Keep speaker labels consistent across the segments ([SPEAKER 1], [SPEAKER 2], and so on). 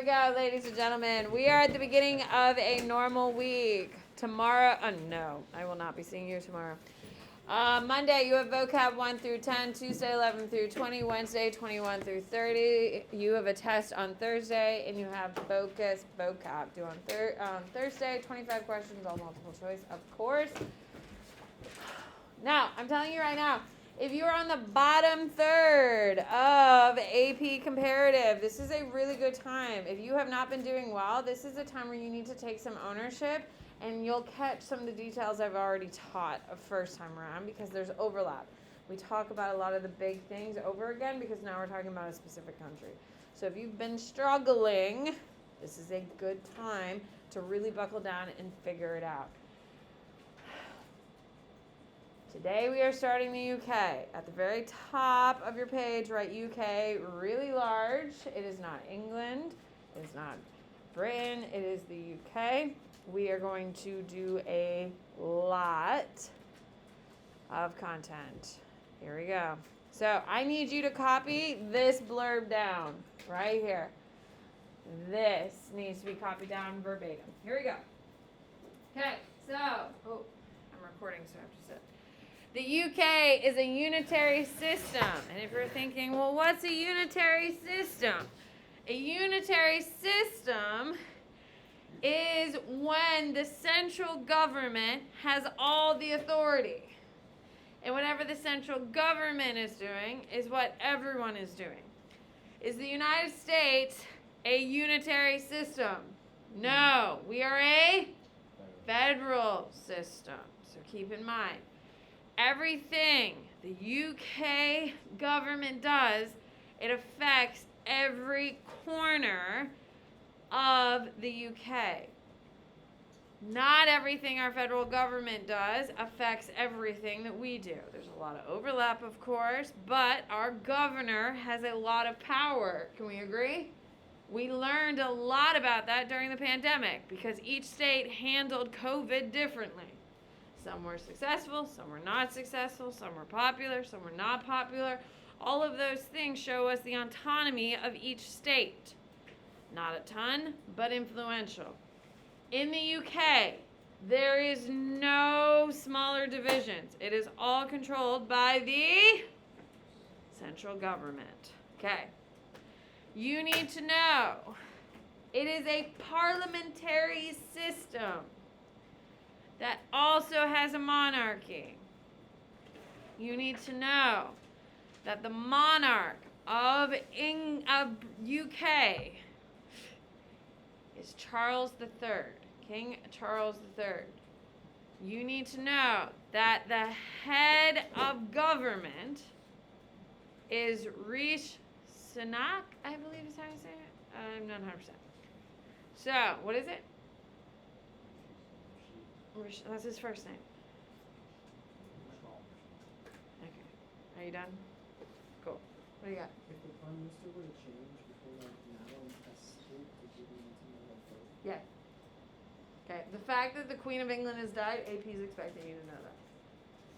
[SPEAKER 1] we go, ladies and gentlemen. We are at the beginning of a normal week. Tomorrow, no, I will not be seeing you tomorrow. Monday, you have vocab 1 through 10, Tuesday 11 through 20, Wednesday 21 through 30. You have a test on Thursday, and you have focus vocab due on Thursday, 25 questions, all multiple choice, of course. Now, I'm telling you right now, if you are on the bottom third of AP Comparative, this is a really good time. If you have not been doing well, this is a time where you need to take some ownership, and you'll catch some of the details I've already taught a first time around because there's overlap. We talk about a lot of the big things over again because now we're talking about a specific country. So if you've been struggling, this is a good time to really buckle down and figure it out. Today we are starting the UK. At the very top of your page, write UK really large. It is not England. It is not Britain. It is the UK. We are going to do a lot of content. Here we go. So I need you to copy this blurb down right here. This needs to be copied down verbatim. Here we go. Okay, so, I'm recording, so I have to sit. The UK is a unitary system. And if you're thinking, well, what's a unitary system? A unitary system is when the central government has all the authority. And whatever the central government is doing is what everyone is doing. Is the United States a unitary system? No, we are a federal system. So keep in mind, everything the UK government does, it affects every corner of the UK. Not everything our federal government does affects everything that we do. There's a lot of overlap, of course, but our governor has a lot of power. Can we agree? We learned a lot about that during the pandemic because each state handled COVID differently. Some were successful, some were not successful, some were popular, some were not popular. All of those things show us the autonomy of each state. Not a ton, but influential. In the UK, there is no smaller divisions. It is all controlled by the central government. Okay. You need to know it is a parliamentary system that also has a monarchy. You need to know that the monarch of UK is Charles III, King Charles III. You need to know that the head of government is Rishi Sunak, I believe is how you say it. I'm not 100%. So, what is it? That's his first name. Okay. Are you done? Cool. What do you got?
[SPEAKER 2] If the Prime Minister were to change before now a state, would you need to know that vote?
[SPEAKER 1] Yeah. Okay. The fact that the Queen of England has died, AP is expecting you to know that.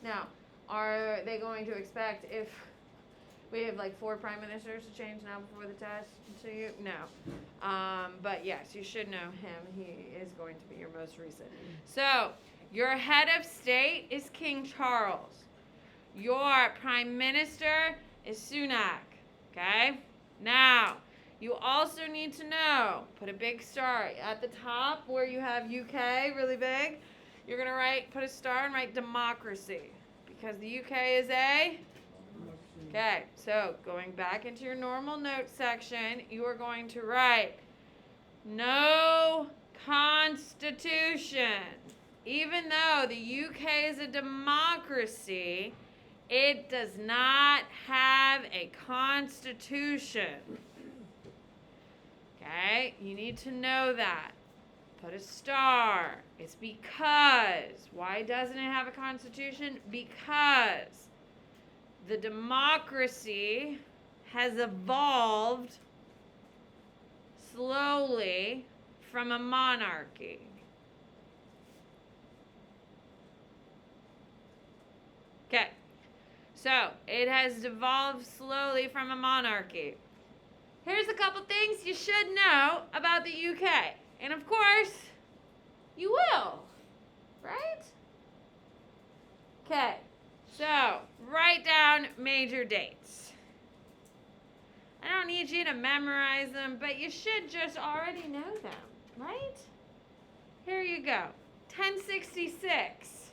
[SPEAKER 1] Now, are they going to expect if we have like 4 prime ministers to change now before the test to you? No. But yes, you should know him. He is going to be your most recent. So, your head of state is King Charles. Your prime minister is Sunak. Okay? Now, you also need to know, put a big star at the top where you have UK really big. You're going to put a star and write democracy because the UK is a... Okay, so going back into your normal notes section, you are going to write no constitution. Even though the UK is a democracy, it does not have a constitution. Okay, you need to know that. Put a star. It's because. Why doesn't it have a constitution? Because the democracy has evolved slowly from a monarchy. Okay, so it has evolved slowly from a monarchy. here's a couple things you should know about the UK. And of course, you will, right? Okay, so write down major dates. I don't need you to memorize them, but you should just already know them, right? Here you go. 1066.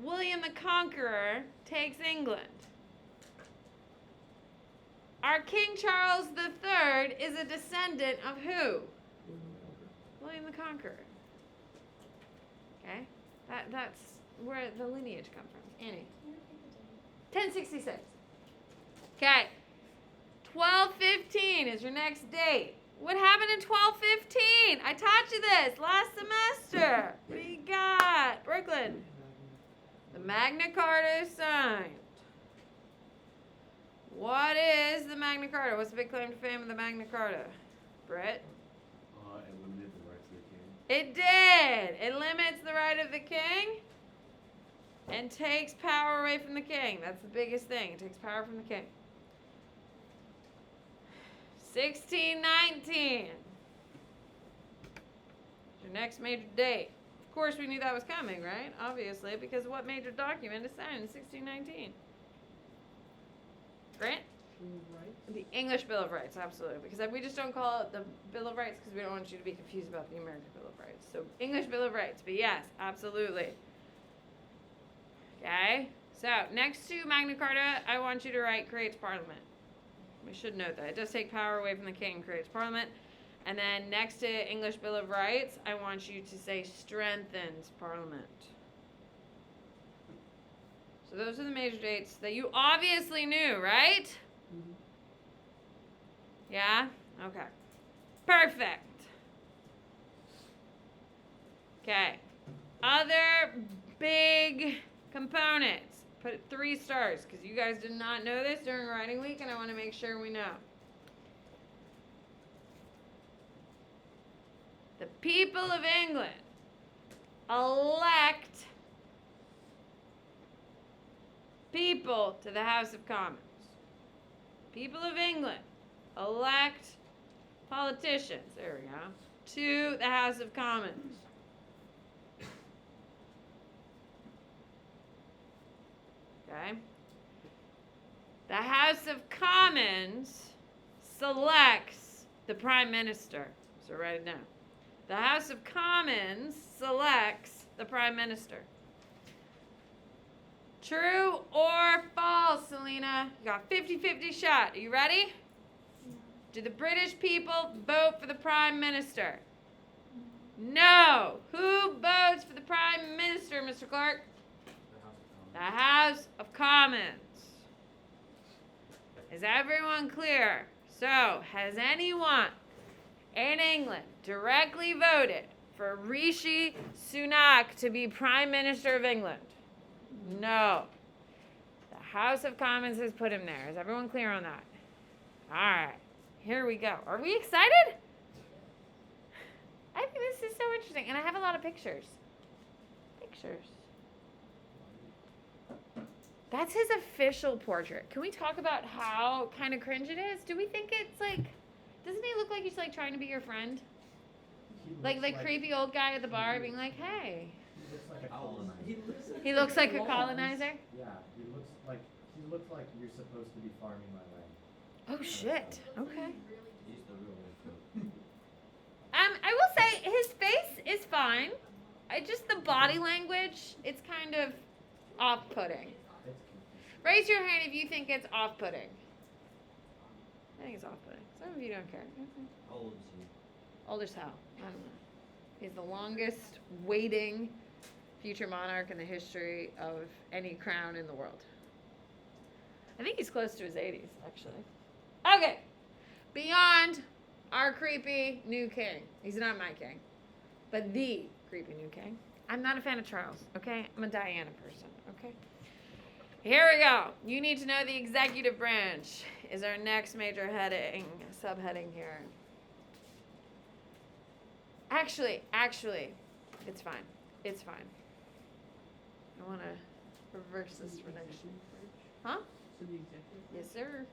[SPEAKER 1] William the Conqueror takes England. Our King Charles III is a descendant of who? William the Conqueror. Okay? That's where the lineage comes from. Annie. 1066. Okay. 1215 is your next date. What happened in 1215? I taught you this last semester. What do you got? Brooklyn. The Magna Carta is signed. What is the Magna Carta? What's the big claim to fame of the Magna Carta? Brett?
[SPEAKER 3] It limited the rights of the king.
[SPEAKER 1] It did. It limits the right of the king and takes power away from the king. That's the biggest thing. It takes power from the king. 1619. Your next major date. Of course, we knew that was coming, right? Obviously, because what major document is signed in 1619? Grant? The English Bill of Rights, absolutely. Because we just don't call it the Bill of Rights because we don't want you to be confused about the American Bill of Rights. So, English Bill of Rights. But yes, absolutely. Okay? So, next to Magna Carta, I want you to write creates Parliament. We should note that. It does take power away from the king, creates Parliament. And then next to English Bill of Rights, I want you to say strengthens Parliament. So those are the major dates that you obviously knew, right?
[SPEAKER 2] Mm-hmm.
[SPEAKER 1] Yeah? Okay. Perfect. Okay. Other big components. Put 3 stars because you guys did not know this during writing week and I want to make sure we know. The people of England elect people to the House of Commons. People of England elect politicians, there we go, to the House of Commons. Okay? The House of Commons selects the Prime Minister. So write it down. The House of Commons selects the Prime Minister. True or false, Selena? You got 50-50 shot. Are you ready? Do the British people vote for the Prime Minister? No. Who votes for the Prime Minister, Mr. Clark? The House of Commons. Is everyone clear? So, has anyone in England directly voted for Rishi Sunak to be Prime Minister of England? No. The House of Commons has put him there. Is everyone clear on that? All right. Here we go. Are we excited? I think this is so interesting. And I have a lot of pictures. Pictures. That's his official portrait. Can we talk about how kind of cringe it is? Do we think it's like, doesn't he look like he's like trying to be your friend? Like creepy old guy at the bar being like, hey.
[SPEAKER 3] He looks like a colonizer.
[SPEAKER 1] He looks like a colonizer?
[SPEAKER 3] Yeah, he looks like you're supposed to be farming my land.
[SPEAKER 1] Oh shit. Okay.
[SPEAKER 4] He's the real one.
[SPEAKER 1] I will say his face is fine. Just the body language, it's kind of off-putting. Raise your hand if you think it's off-putting. I think it's off-putting. Some of you don't care.
[SPEAKER 4] How old is he?
[SPEAKER 1] Old as hell. I don't know. He's the longest waiting future monarch in the history of any crown in the world. I think he's close to his 80s, actually. Okay. Beyond our creepy new king. He's not my king, but the creepy new king. I'm not a fan of Charles, okay? I'm a Diana person, okay? Here we go. You need to know the executive branch is our next major heading, subheading here. Actually, it's fine. It's fine. I want to reverse this for next year. Huh?
[SPEAKER 2] So the executive?
[SPEAKER 1] Yes, sir.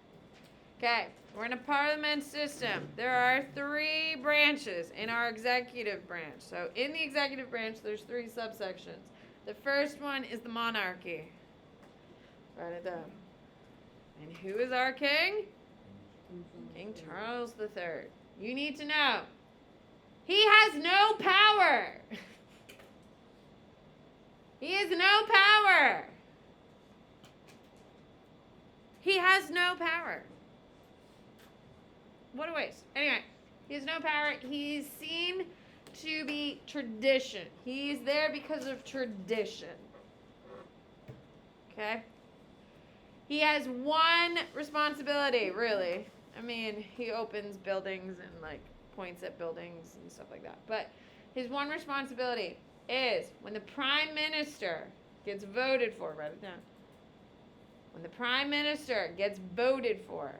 [SPEAKER 1] Okay, we're in a parliament system. There are 3 branches in our executive branch. So in the executive branch, there's 3 subsections. The first one is the monarchy. Write it down. And who is our king? King Charles III. You need to know, he has no power. He has no power. He has no power. What a waste. Anyway, he has no power. He's seen to be tradition. He's there because of tradition. Okay? He has one responsibility, really. I mean, he opens buildings and, like, points at buildings and stuff like that. But his one responsibility is when the prime minister gets voted for, write it down. When the prime minister gets voted for,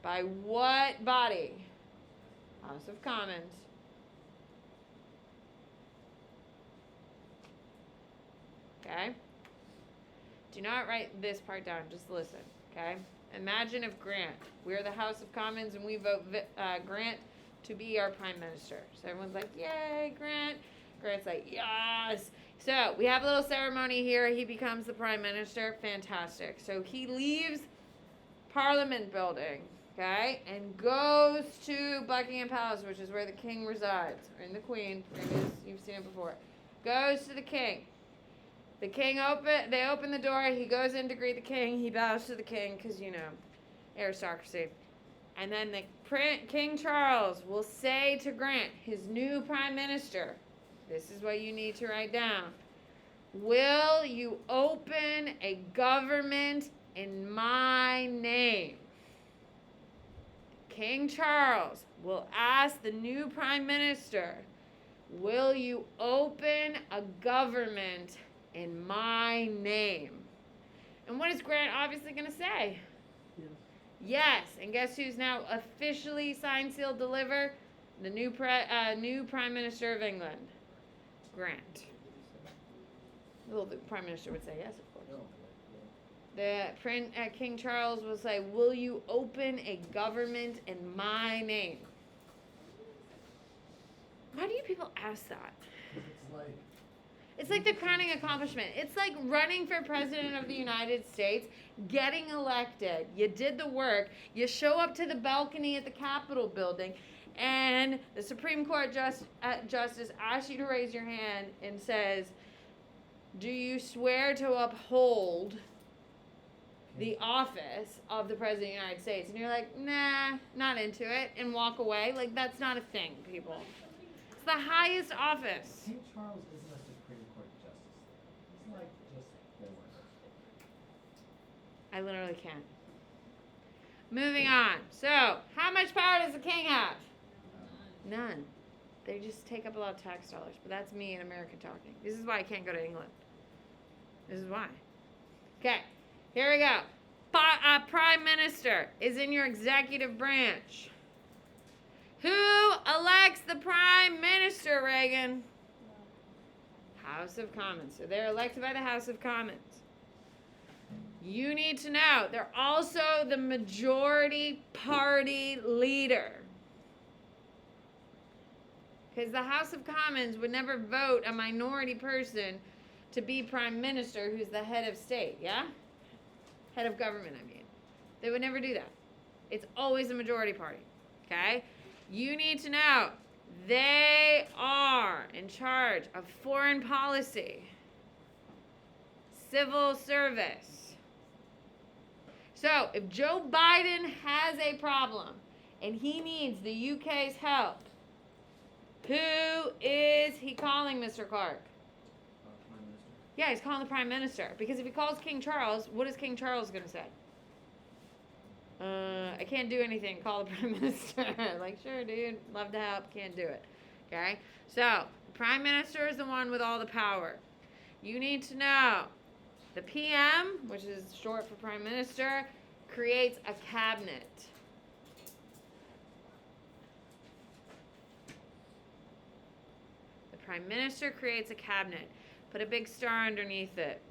[SPEAKER 1] by what body? House of Commons. Okay? Do not write this part down. Just listen. Okay? Imagine if Grant, we're the House of Commons and we vote Grant to be our prime minister. So everyone's like, yay, Grant. Grant's like, yes. So we have a little ceremony here. He becomes the prime minister. Fantastic. So he leaves Parliament building, okay, and goes to Buckingham Palace, which is where the king resides, and the queen. You've seen it before. Goes to the king. The king they open the door. He goes in to greet the king. He bows to the king because, you know, aristocracy. And then King Charles will say to Grant, his new prime minister, this is what you need to write down. Will you open a government in my name? King Charles will ask the new prime minister, will you open a government in my name? And what is Grant obviously going to say?
[SPEAKER 2] Yes.
[SPEAKER 1] Yes. And guess who's now officially signed, sealed, deliver? The new prime minister of England, Grant. Well, the prime minister would say yes, of course. King Charles will say, will you open a government in my name? Why do you people ask that? It's like the crowning accomplishment. It's like running for president of the United States, getting elected. You did the work. You show up to the balcony at the Capitol building, and the Supreme Court justice asks you to raise your hand and says, do you swear to uphold the office of the President of the United States? And you're like, nah, not into it, and walk away. Like, that's not a thing, people. It's the highest office.
[SPEAKER 3] King Charles isn't a Supreme Court justice. He's like just born.
[SPEAKER 1] I literally can't. Moving on. So, how much power does the king have? None. They just take up a lot of tax dollars. But that's me in America talking. This is why I can't go to England. This is why. Okay, here we go. Prime Minister is in your executive branch. Who elects the Prime Minister, Reagan? House of Commons. So they're elected by the House of Commons. You need to know they're also the majority party leader. Because the House of Commons would never vote a minority person to be prime minister who's the head of state, yeah? Head of government, I mean. They would never do that. It's always the majority party, okay? You need to know they are in charge of foreign policy, civil service. So if Joe Biden has a problem and he needs the UK's help, who is he calling, Mr. Clark?
[SPEAKER 4] Prime Minister.
[SPEAKER 1] Yeah, he's calling the Prime Minister. Because if he calls King Charles, what is King Charles going to say? I can't do anything. Call the Prime Minister. Like, sure, dude. Love to help. Can't do it. Okay? So, the Prime Minister is the one with all the power. You need to know the PM, which is short for Prime Minister, creates a cabinet. The Prime Minister creates a cabinet. Put a big star underneath it.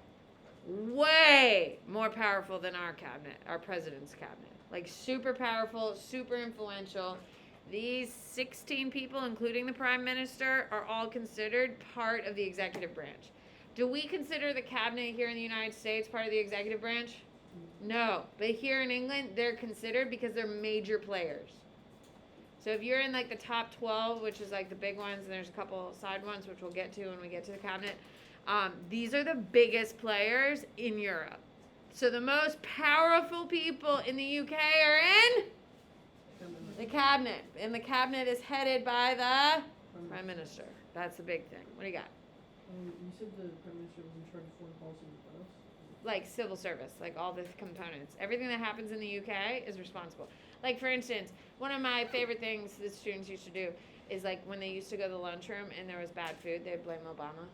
[SPEAKER 1] Way more powerful than our cabinet, our president's cabinet. like super powerful, super influential. These 16 people, including the prime minister, are all considered part of the executive branch. Do we consider the cabinet here in the United States part of the executive branch? No, but here in England, they're considered because they're major players. So if you're in like the top 12, which is like the big ones, and there's a couple side ones, which we'll get to when we get to the cabinet, these are the biggest players in Europe. So the most powerful people in the UK are in the cabinet. And the cabinet is headed by the prime minister. That's the big thing. What do you got?
[SPEAKER 2] You said the prime minister was in charge of foreign policy and what else?
[SPEAKER 1] Like civil service, like all the components. Everything that happens in the UK is responsible. Like for instance, one of my favorite things the students used to do is like when they used to go to the lunchroom and there was bad food, they'd blame Obama.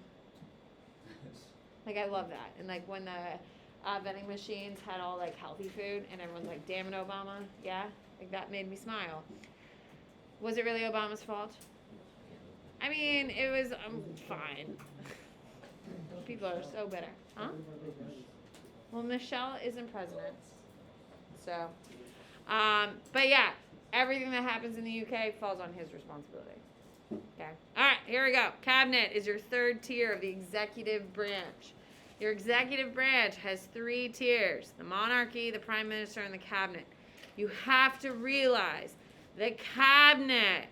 [SPEAKER 1] Like I love that. And like when the vending machines had all like healthy food and everyone's like, damn it, Obama. Yeah, like that made me smile. Was it really Obama's fault? I mean, it was fine. People are so bitter. Huh? Well, Michelle isn't president. So, but yeah, everything that happens in the UK falls on his responsibility. Okay. All right, here we go. Cabinet is your third tier of the executive branch. Your executive branch has 3 tiers: the monarchy, the prime minister, and the cabinet. You have to realize the cabinet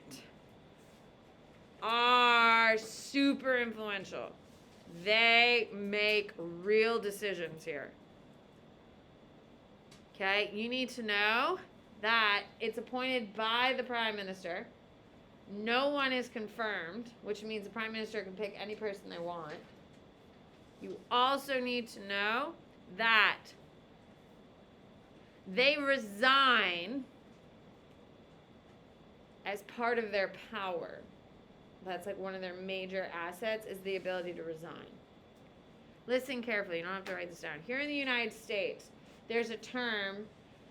[SPEAKER 1] are super influential. They make real decisions here. Okay, you need to know that it's appointed by the prime minister. No one is confirmed, which means the prime minister can pick any person they want. You also need to know that they resign as part of their power. That's like one of their major assets is the ability to resign. Listen carefully, you don't have to write this down. Here in the United States, there's a term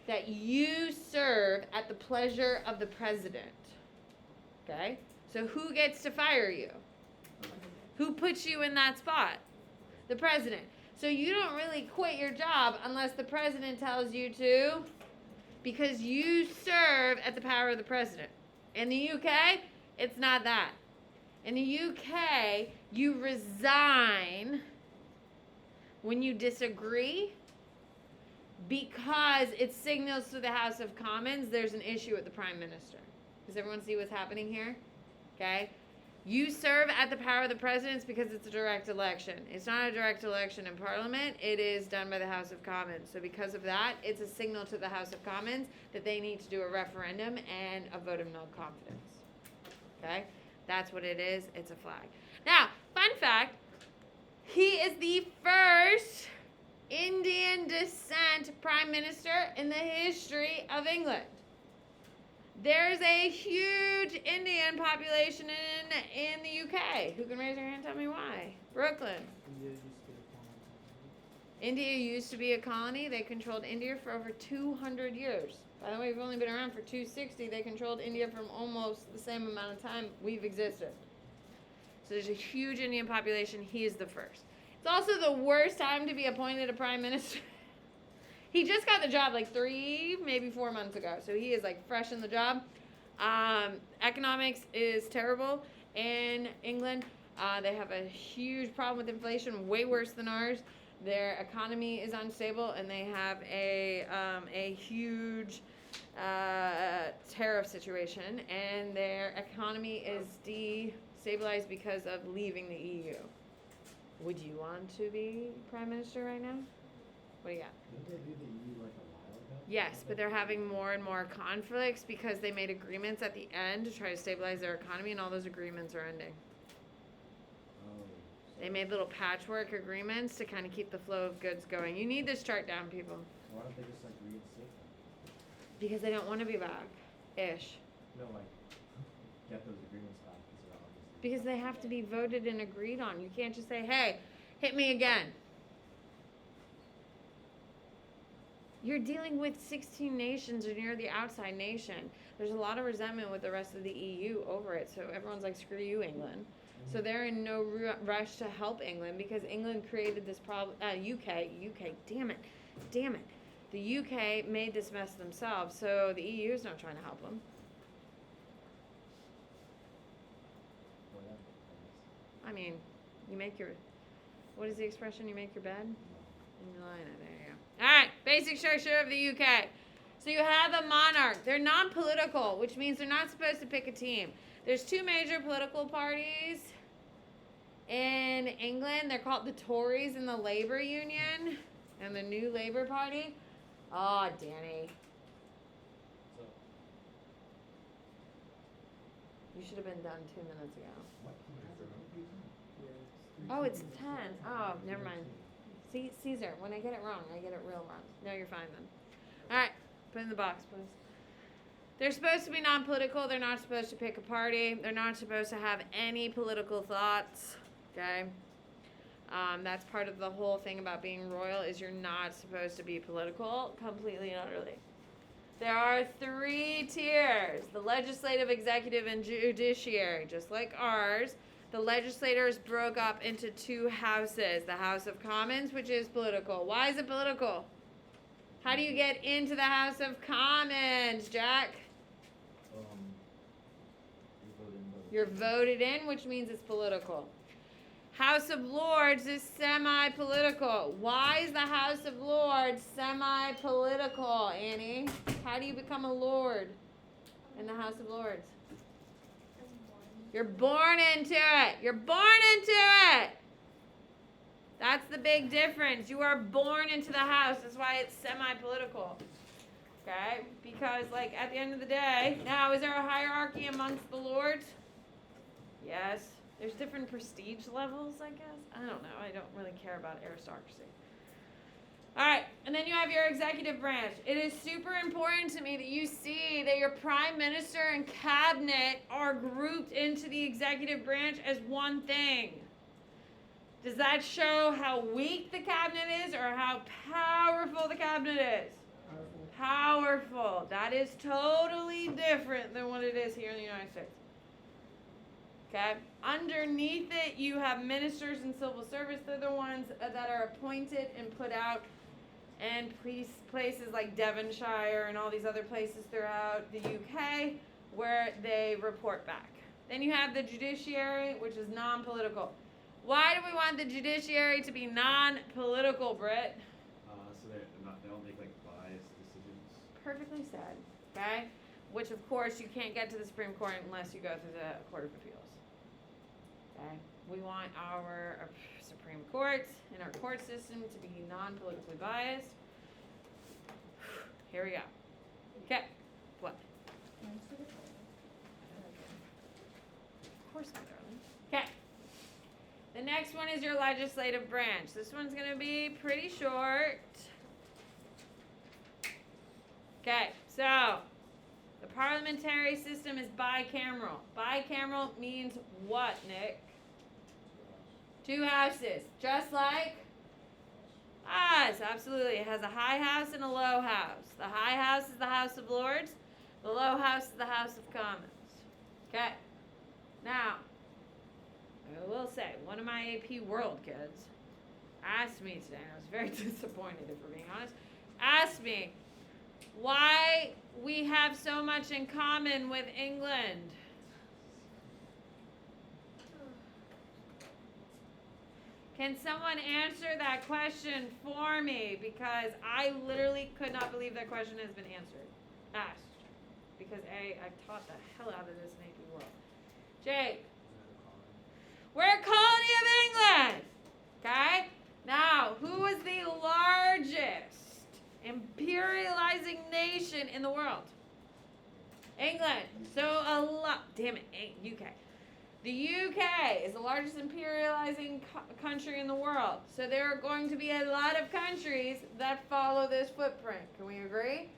[SPEAKER 1] that you serve at the pleasure of the president. Okay? So who gets to fire you? Who puts you in that spot? The president. So you don't really quit your job unless the president tells you to, because you serve at the power of the president. In the UK, it's not that. In the UK, you resign when you disagree because it signals to the House of Commons there's an issue with the Prime Minister. Does everyone see what's happening here? Okay? You serve at the power of the presidents because it's a direct election. It's not a direct election in Parliament. It is done by the House of Commons. So because of that, it's a signal to the House of Commons that they need to do a referendum and a vote of no confidence. Okay? That's what it is. It's a flag. Now, fun fact, he is the first Indian descent prime minister in the history of England. There's a huge Indian population in the UK. Who can raise their hand and tell me why? Brooklyn. India used to be a colony. They controlled India for over 200 years. By the way, we've only been around for 260. They controlled India from almost the same amount of time we've existed. So there's a huge Indian population. He is the first. It's also the worst time to be appointed a prime minister. He just got the job like 3, maybe 4 months ago. So he is like fresh in the job. Economics is terrible in England. They have a huge problem with inflation, way worse than ours. Their economy is unstable, and they have a huge tariff situation, and their economy is destabilized because of leaving the EU. Would you want to be prime minister right now? What do you got?
[SPEAKER 3] Didn't they do the EU like a while ago?
[SPEAKER 1] Yes, but they're having more and more conflicts because they made agreements at the end to try to stabilize their economy, and all those agreements are ending.
[SPEAKER 3] Oh.
[SPEAKER 1] They made little patchwork agreements to kind of keep the flow of goods going. You need this chart down, people.
[SPEAKER 3] Why don't they just like reinstate them?
[SPEAKER 1] Because they don't want to be back. Ish.
[SPEAKER 3] No, like get those agreements back because they're obviously.
[SPEAKER 1] Because they have to be voted and agreed on. You can't just say, hey, hit me again. You're dealing with 16 nations and you're the outside nation. There's a lot of resentment with the rest of the EU over it. So everyone's like, screw you, England. So they're in no rush to help England because England created this problem. UK, damn it. The UK made this mess themselves, so the EU is not trying to help them.
[SPEAKER 3] For them, I guess.
[SPEAKER 1] I mean, you make your, what is the expression? You make your bed? And you lie in it. There you go. All right, basic structure of the UK. So you have a monarch. They're non-political, which means they're not supposed to pick a team. There's two major political parties in England. They're called the Tories and the Labour Union and the New Labour Party. Oh, Danny.
[SPEAKER 3] So,
[SPEAKER 1] You should have been done 2 minutes ago.
[SPEAKER 3] what can you do?
[SPEAKER 2] Yeah,
[SPEAKER 1] Oh, it's 10. Oh, never mind. See, Caesar, when I get it wrong, I get it real wrong. No, you're fine then. All right, put it in the box, please. They're supposed to be non-political. They're not supposed to pick a party. They're not supposed to have any political thoughts. Okay? That's part of the whole thing about being royal is you're not supposed to be political completely and utterly. There are 3 tiers: the legislative, executive, and judiciary, just like ours. The legislators broke up into 2 houses. The House of Commons, which is political. Why is it political? How do you get into the House of Commons, Jack?
[SPEAKER 4] You vote in vote.
[SPEAKER 1] You're voted in, which means it's political. House of Lords is semi-political. Why is the House of Lords semi-political, Annie? How do you become a lord in the House of Lords? You're born into it. You're born into it. That's the big difference. You are born into the house. That's why it's semi-political. Okay? Because, like, at the end of the day, now, is there a hierarchy amongst the lords? Yes. There's different prestige levels, I guess. I don't know. I don't really care about aristocracy. All right. And then you have your executive branch. It is super important to me that you see that your prime minister and cabinet are grouped into the executive branch as one thing. Does that show how weak the cabinet is or how powerful the cabinet is? Powerful. That is totally different than what it is here in the United States. Okay? Underneath it, you have ministers in civil service. They're the ones that are appointed and put out in places like Devonshire and all these other places throughout the UK where they report back. Then you have the judiciary, which is non-political. Why do we want the judiciary to be non-political, Britt?
[SPEAKER 5] So they don't make like biased decisions.
[SPEAKER 1] Perfectly said. Okay? Which, of course, you can't get to the Supreme Court unless you go through the Court of Appeals. Okay? We want our Supreme Court and our court system to be non-politically biased. Here we go. Okay. What? Of course, my darling. Okay. The next one is your legislative branch. This one's going to be pretty short. Okay, so the parliamentary system is bicameral. Bicameral means what, Nick? 2 houses, just like us. Absolutely. It has a high house and a low house. The high house is the House of Lords. The low house is the House of Commons. Okay. Now, I will say, one of my AP World kids asked me today, and I was very disappointed if we're being honest, asked me why we have so much in common with England. Can someone answer that question for me? Because I literally could not believe that question has been asked. Because I've taught the hell out of this in AP World. Jake. We're a colony of England. Okay? Now, who is the largest imperializing nation in the world? England. So a lot. Damn it, UK. The UK is the largest imperializing country in the world. So there are going to be a lot of countries that follow this footprint. Can we agree?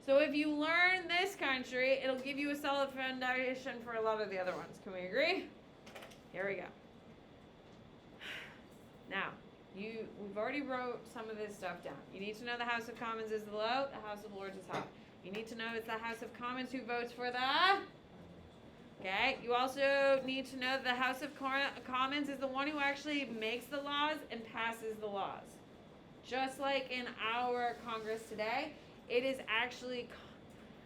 [SPEAKER 1] So if you learn this country, it'll give you a solid foundation for a lot of the other ones. Can we agree? Here we go. Now, we've already wrote some of this stuff down. You need to know the House of Commons is low, the House of Lords is high. You need to know it's the House of Commons who votes for the... Okay, you also need to know that the House of Commons is the one who actually makes the laws and passes the laws. just like in our Congress today, it is actually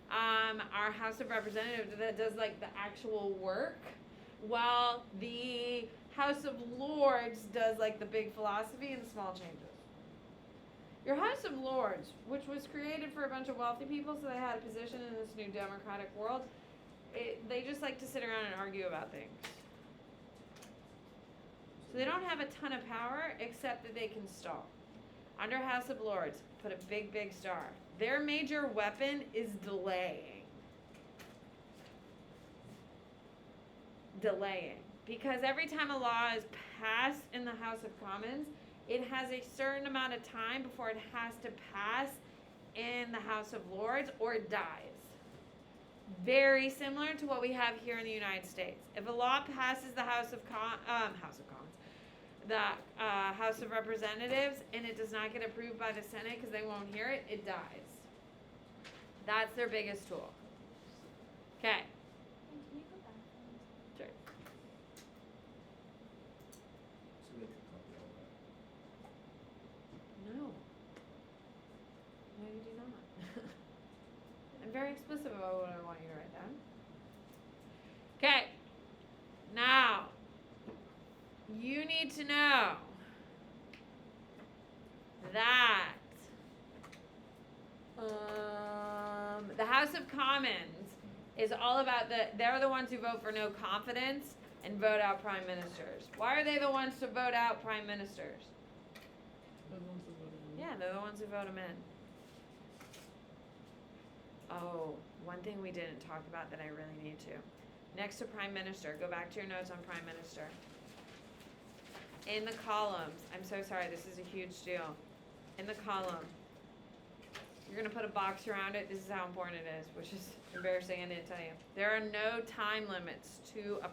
[SPEAKER 1] our House of Representatives that does like the actual work, while the House of Lords does like the big philosophy and the small changes. Your House of Lords, which was created for a bunch of wealthy people so they had a position in this new democratic world, they just like to sit around and argue about things. So they don't have a ton of power except that they can stall. Under House of Lords, put a big, big star. Their major weapon is delaying. Delaying. Because every time a law is passed in the House of Commons, it has a certain amount of time before it has to pass in the House of Lords or it dies. Very similar to what we have here in the United States. If a law passes the House of Representatives and it does not get approved by the Senate because they won't hear it, it dies. That's their biggest tool. Okay.
[SPEAKER 6] And can you go back one?
[SPEAKER 1] Sure.
[SPEAKER 3] So they could copy all that.
[SPEAKER 1] No. No, you do not. I'm very explicit about what I want you to write down. Okay. Now, you need to know that the House of Commons is all about they're the ones who vote for no confidence and vote out prime ministers. Why are they the ones to vote out prime ministers? Yeah, they're the ones who vote them in. Oh, one thing we didn't talk about that I really need to. Next to prime minister, go back to your notes on prime minister. In the columns, I'm so sorry, this is a huge deal. In the column, you're gonna put a box around it. This is how important it is, which is embarrassing, I didn't tell you. There are no time limits to a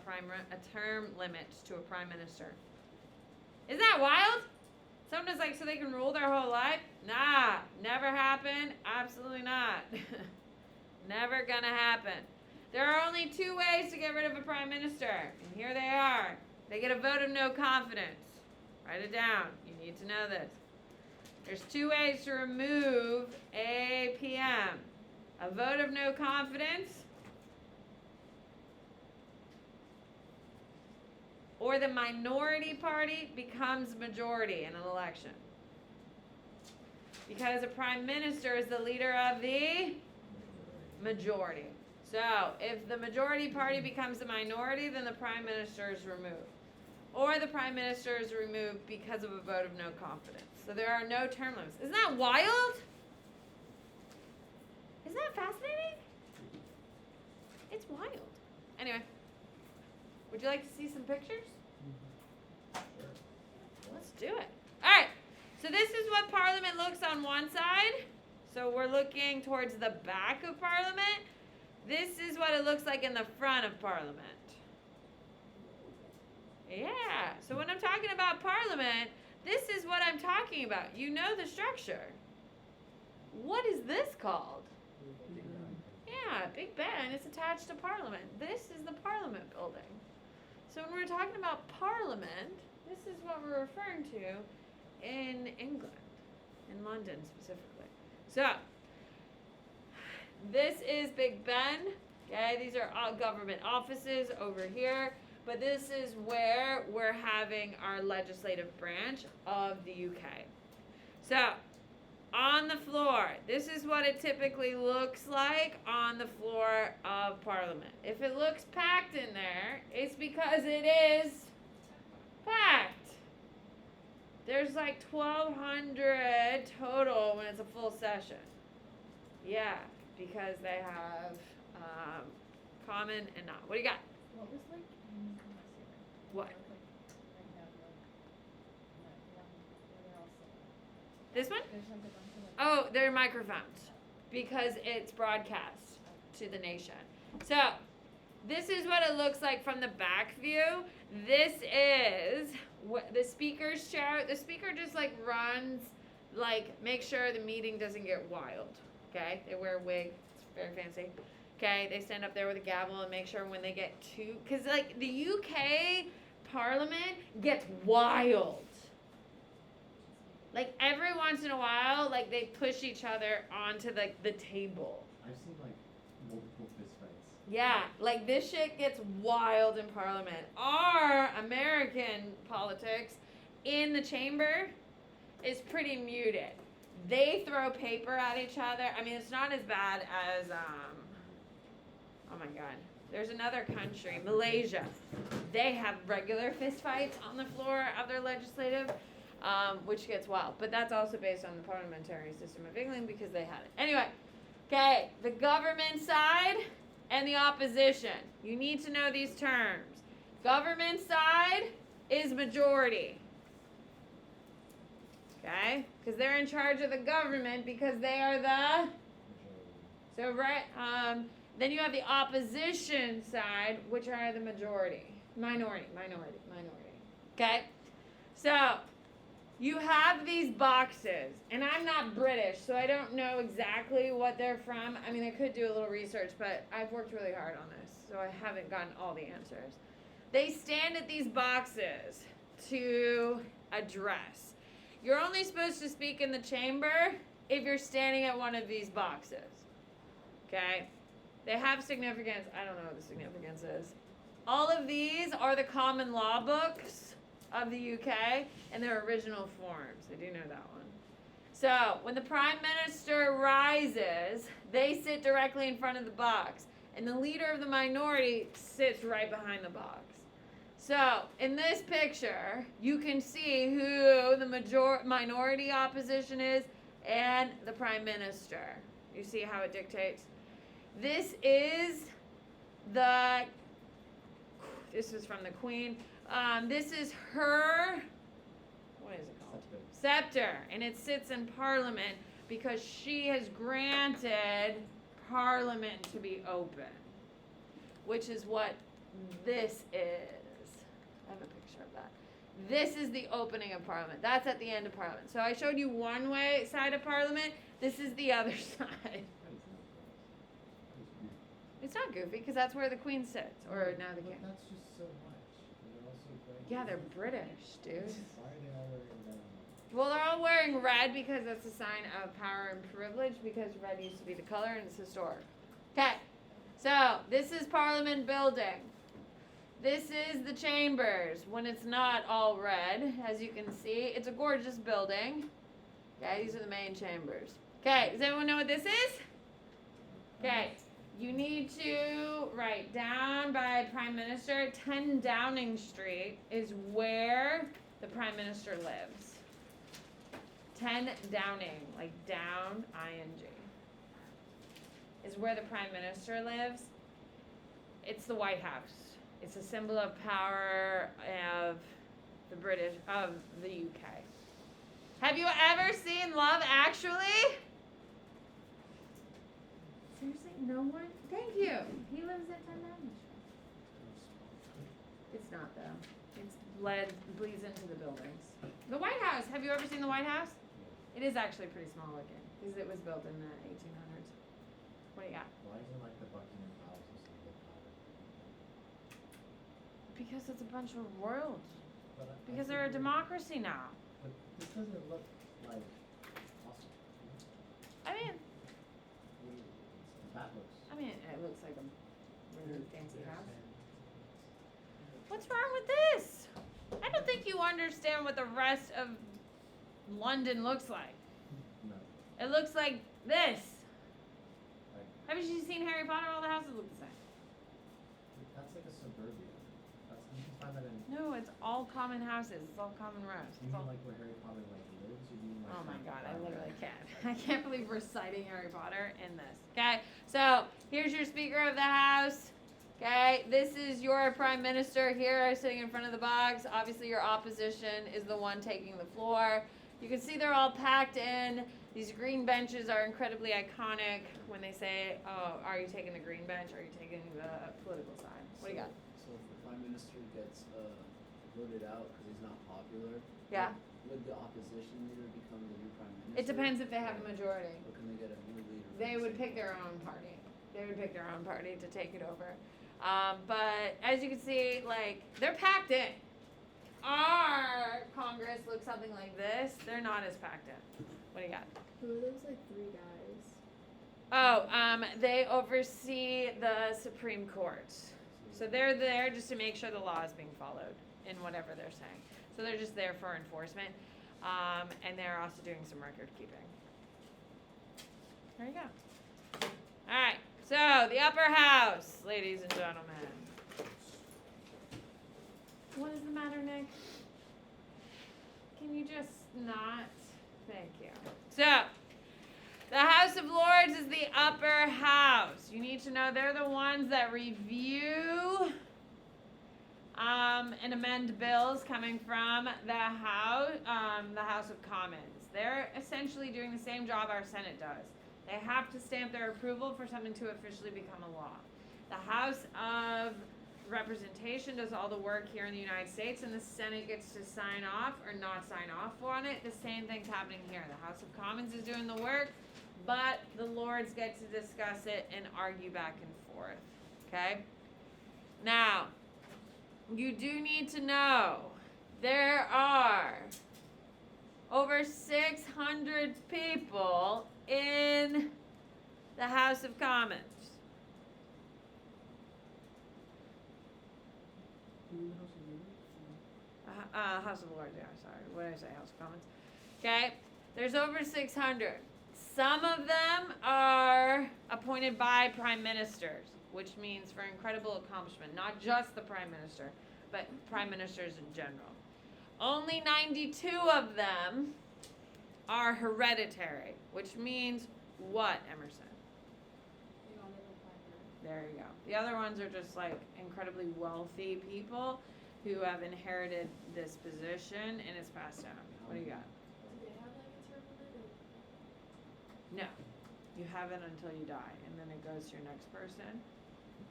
[SPEAKER 1] term limit to a prime minister. Isn't that wild? Someone is like, so they can rule their whole life? Nah, never happen. Absolutely not. Never gonna happen. There are only two ways to get rid of a prime minister, and here they are. They get a vote of no confidence. Write it down. You need to know this. There's two ways to remove APM. A vote of no confidence, or the minority party becomes majority in an election. Because a prime minister is the leader of the majority. So, if the majority party becomes the minority, then the prime minister is removed. Or the prime minister is removed because of a vote of no confidence. So there are no term limits. Isn't that wild? Isn't that fascinating? It's wild. Anyway, would you like to see some pictures? Let's do it. All right. So this is what Parliament looks on one side. So we're looking towards the back of Parliament. This is what it looks like in the front of Parliament. Yeah. So when I'm talking about Parliament, this is what I'm talking about. You know the structure. What is this called? Yeah, Big Ben is attached to Parliament. This is the Parliament building. So when we're talking about Parliament, this is what we're referring to in England, in London specifically. So, this is Big Ben. Okay, these are all government offices over here. But this is where we're having our legislative branch of the UK. So, on the floor, this is what it typically looks like on the floor of Parliament. If it looks packed in there, it's because it is packed. There's like 1,200 total when it's a full session. Yeah, because they have common and not. What do you got?
[SPEAKER 6] What was like in last year?
[SPEAKER 1] What?
[SPEAKER 6] Like right now, like where they're all sitting.
[SPEAKER 1] This one?
[SPEAKER 6] There's like a bunch of like.
[SPEAKER 1] Oh, they're microphones because it's broadcast to the nation. So, this is what it looks like from the back view. This is what the speaker's chair. The speaker just like runs, like make sure the meeting doesn't get wild. Okay, they wear a wig. It's very fancy. Okay, they stand up there with a gavel and make sure when they get to, because like the UK Parliament gets wild. Like every once in a while, like they push each other onto the table.
[SPEAKER 3] I've seen like multiple fistfights.
[SPEAKER 1] Yeah, like this shit gets wild in Parliament. Our American politics in the chamber is pretty muted. They throw paper at each other. I mean, it's not as bad as oh my god. There's another country, Malaysia. They have regular fistfights on the floor of their legislative, which gets wild. But that's also based on the parliamentary system of England because they had it. Anyway, okay, the government side and the opposition. You need to know these terms. Government side is majority. Okay? Because they're in charge of the government because they are the... So, right, then you have the opposition side, which are the majority. Minority. Okay? So, you have these boxes, and I'm not British, so I don't know exactly what they're from. I mean, I could do a little research, but I've worked really hard on this, so I haven't gotten all the answers. They stand at these boxes to address. You're only supposed to speak in the chamber if you're standing at one of these boxes. Okay? They have significance. I don't know what the significance is. All of these are the common law books of the UK in their original forms. I do know that one. So, when the Prime Minister rises, they sit directly in front of the box. And the leader of the minority sits right behind the box. So, in this picture, you can see who the minority opposition is and the Prime Minister. You see how it dictates? This is from the Queen. This is her, what is it called? Scepter. And it sits in Parliament because she has granted Parliament to be open, which is what this is. I have a picture of that. This is the opening of Parliament. That's at the end of Parliament. So I showed you one way side of Parliament. This is the other side. It's not goofy because that's where the Queen sits, or now the King.
[SPEAKER 3] That's just so much. They're also wearing.
[SPEAKER 1] Yeah, they're British, dude.
[SPEAKER 3] Why are they all wearing that?
[SPEAKER 1] Well, they're all wearing red because that's a sign of power and privilege because red used to be the color and it's historic. Okay, so this is Parliament building. This is the chambers when it's not all red, as you can see. It's a gorgeous building. Okay, these are the main chambers. Okay, does anyone know what this is? Okay, you need to write down by Prime Minister. 10 Downing Street is where the Prime Minister lives. 10 Downing, like down, ing, is where the Prime Minister lives. It's the White House. It's a symbol of power of the UK. Have you ever seen Love Actually? Seriously, no one? Thank you. He lives at 10 Downing Street. It's not though. It's bleeds into the buildings. The White House. Have you ever seen the White House? It is actually pretty small looking because it was built in the 1800s. What do you got?
[SPEAKER 3] Why isn't like the Buckingham Palace or something power?
[SPEAKER 1] Because it's a bunch of royals.
[SPEAKER 3] But
[SPEAKER 1] Because they're a democracy now.
[SPEAKER 3] But this doesn't look like awesome.
[SPEAKER 1] I mean,
[SPEAKER 3] That looks.
[SPEAKER 1] it looks like a really fancy house. What's wrong with this? I don't think you understand what the rest of London looks like.
[SPEAKER 3] No.
[SPEAKER 1] It looks like this.
[SPEAKER 3] Like,
[SPEAKER 1] Haven't you seen Harry Potter? All the houses look the same.
[SPEAKER 3] that's like a suburbia. You can find that in.
[SPEAKER 1] No, it's all common houses. It's all common rows.
[SPEAKER 3] You
[SPEAKER 1] It's
[SPEAKER 3] mean
[SPEAKER 1] all...
[SPEAKER 3] like where Harry Potter like lives? Or do you mean like?
[SPEAKER 1] Oh my god, I
[SPEAKER 3] Harry
[SPEAKER 1] literally
[SPEAKER 3] Potter?
[SPEAKER 1] can't. I can't believe we're citing Harry Potter in this. Okay, so here's your Speaker of the House. Okay, this is your Prime Minister here sitting in front of the box. Obviously, your opposition is the one taking the floor. You can see they're all packed in. These green benches are incredibly iconic when they say, oh, are you taking the green bench? Are you taking the political side? What do you got?
[SPEAKER 2] So if the Prime Minister gets voted out because he's not popular,
[SPEAKER 1] Yeah.
[SPEAKER 2] would the opposition leader become the new Prime Minister?
[SPEAKER 1] It depends if they have a majority.
[SPEAKER 2] Or can they get a new leader? from
[SPEAKER 1] They
[SPEAKER 2] the
[SPEAKER 1] would
[SPEAKER 2] same
[SPEAKER 1] pick their
[SPEAKER 2] party?
[SPEAKER 1] own party. They would pick their own party to take it over. But as you can see, like, they're packed in. our Congress looks something like this. They're not as packed in. What do you got?
[SPEAKER 7] Who are those like three guys?
[SPEAKER 1] Oh, they oversee the Supreme Court. So they're there just to make sure the law is being followed in whatever they're saying. So they're just there for enforcement. And they're also doing some record keeping. There you go. All right. So the upper house, ladies and gentlemen. What is the matter, Nick? Can you just not? Thank you. So, the House of Lords is the upper house. You need to know they're the ones that review and amend bills coming from the House of Commons. They're essentially doing the same job our Senate does. They have to stamp their approval for something to officially become a law. The House of Representation does all the work here in the United States, and the Senate gets to sign off or not sign off on it. The same thing's happening here. The House of Commons is doing the work, but the Lords get to discuss it and argue back and forth. Okay? Now, you do need to know there are over 600 people in the House of Commons. House of Lords, yeah, sorry. What did I say? House of Commons. Okay? There's over 600. Some of them are appointed by prime ministers, which means for incredible accomplishment. Not just the prime minister, but prime ministers in general. Only 92 of them are hereditary, which means what, Emerson?
[SPEAKER 6] You know, they look like her.
[SPEAKER 1] There you go. The other ones are just like incredibly wealthy people who have inherited this position and it's passed down. What do you got?
[SPEAKER 7] Do they have like a term limit?
[SPEAKER 1] No. You have it until you die, and then it goes to your next person.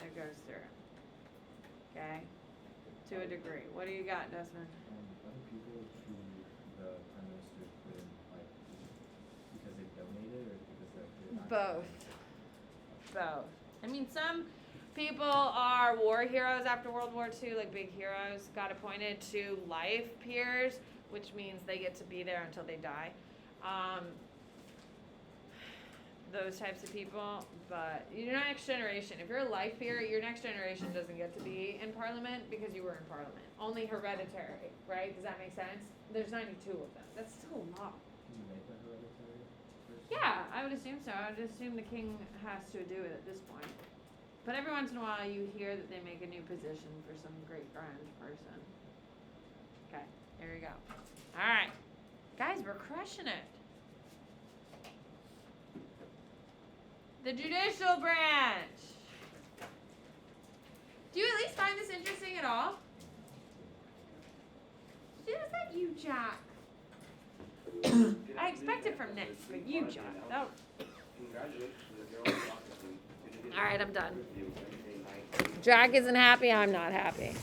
[SPEAKER 1] It goes through. Okay? To a degree. What do you got, Desmond?
[SPEAKER 3] Other people who the prime minister put in, like, because they donated or because they're not.
[SPEAKER 1] Both. I mean, some people are war heroes after World War II, like big heroes, got appointed to life peers, which means they get to be there until they die. Those types of people, but your next generation, if you're a life peer, your next generation doesn't get to be in Parliament because you were in Parliament. Only hereditary, right? Does that make sense? There's 92 of them. That's still a lot.
[SPEAKER 3] Can you make a hereditary person?
[SPEAKER 1] Yeah, I would assume so. I would assume the king has to do it at this point. But every once in a while you hear that they make a new position for some great grand person. Okay, there you go. All right. Guys, we're crushing it. The judicial branch. Do you at least find this interesting at all? Is that you, Jack? I expect it from Nick, but you, Jack. Oh. All right, I'm done. Jack isn't happy. I'm not happy.